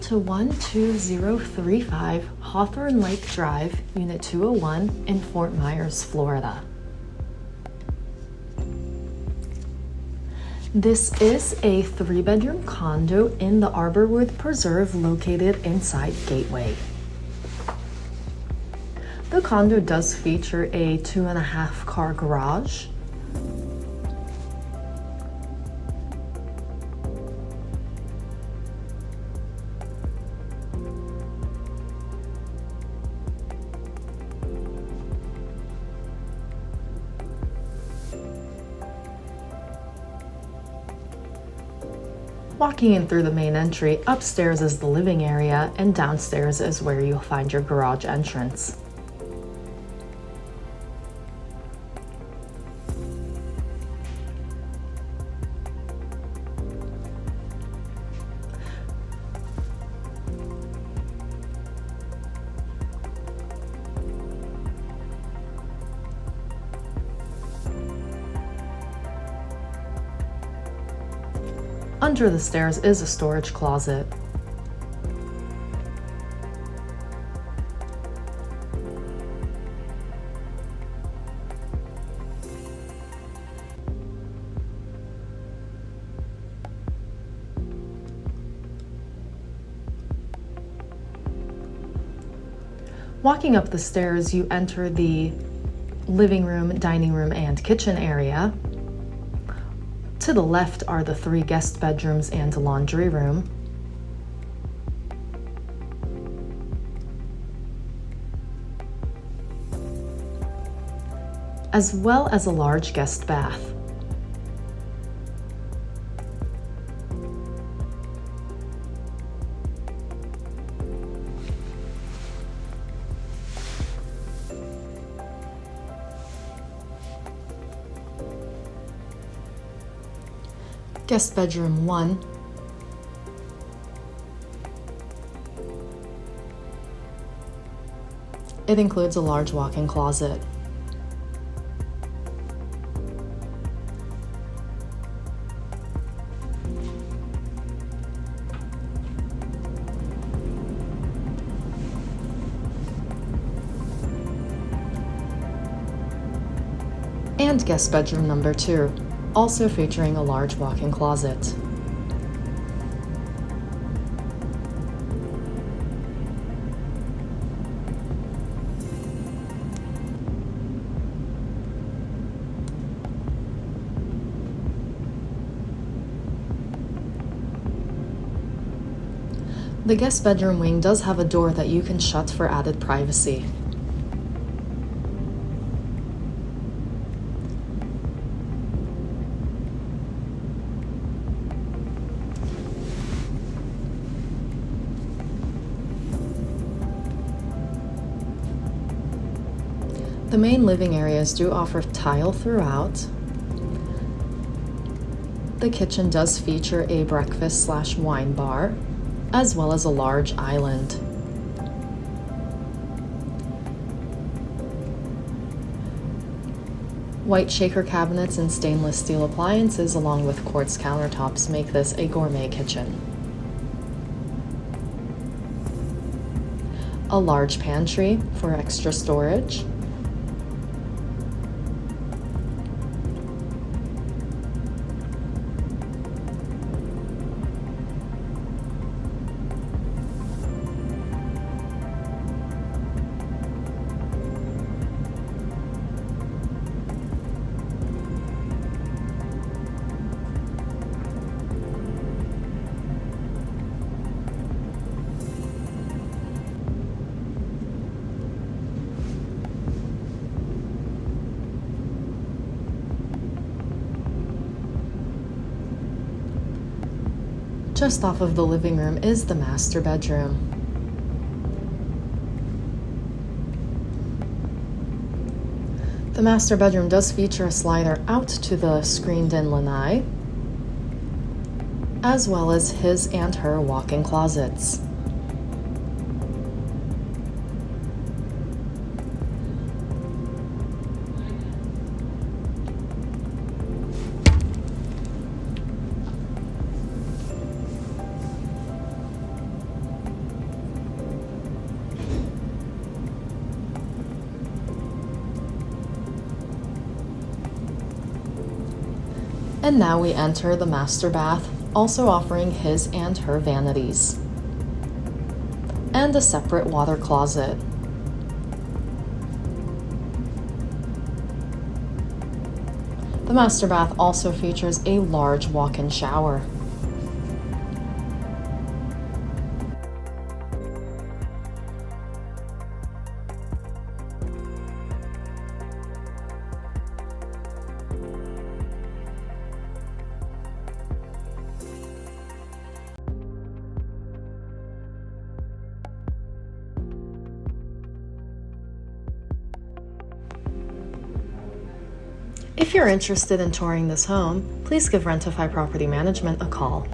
Welcome to 12035 Hawthorn Lake Drive, Unit 201 in Fort Myers, Florida. This is a 3-bedroom condo in the Arborwood Preserve located inside Gateway. The condo does feature a 2.5-car garage, Walking in through the main entry, upstairs is the living area and downstairs is where you'll find your garage entrance. Under the stairs is a storage closet. Walking up the stairs, you enter the living room, dining room, and kitchen area. To the left are the 3 guest bedrooms and laundry room. As well as a large guest bath. Guest bedroom 1. It includes a large walk-in closet. And guest bedroom number 2. Also featuring a large walk-in closet. The guest bedroom wing does have a door that you can shut for added privacy. The main living areas do offer tile throughout. The kitchen does feature a breakfast/wine bar, as well as a large island. White shaker cabinets and stainless steel appliances along with quartz countertops make this a gourmet kitchen. A large pantry for extra storage. Just off of the living room is the master bedroom. The master bedroom does feature a slider out to the screened-in lanai, as well as his and her walk-in closets. And now we enter the master bath, also offering his and her vanities, and a separate water closet. The master bath also features a large walk-in shower. If you're interested in touring this home, please give Rentifi Property Management a call.